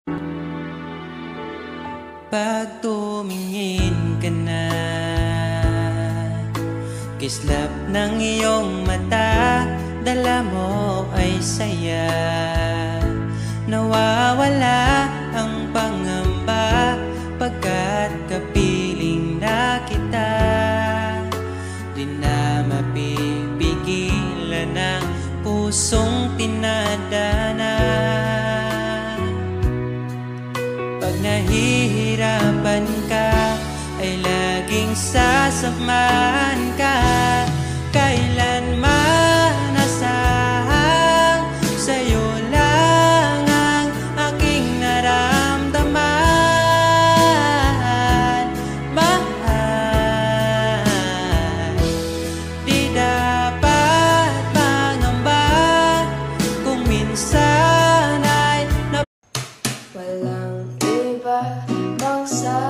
Pag tumingin ka na, kislap ng iyong mata, dala mo ay saya. Nawawala ang pangamba pagkat kapiling na kita. Di na mapipigilan ang pusong tinadana. Pag nahihirapan ka, ay laging sasamahan ka. Kailanman asahang sa'yo lang ang aking naramdaman. Mahal, di dapat mangamba kung minsan ay walang iba bang sa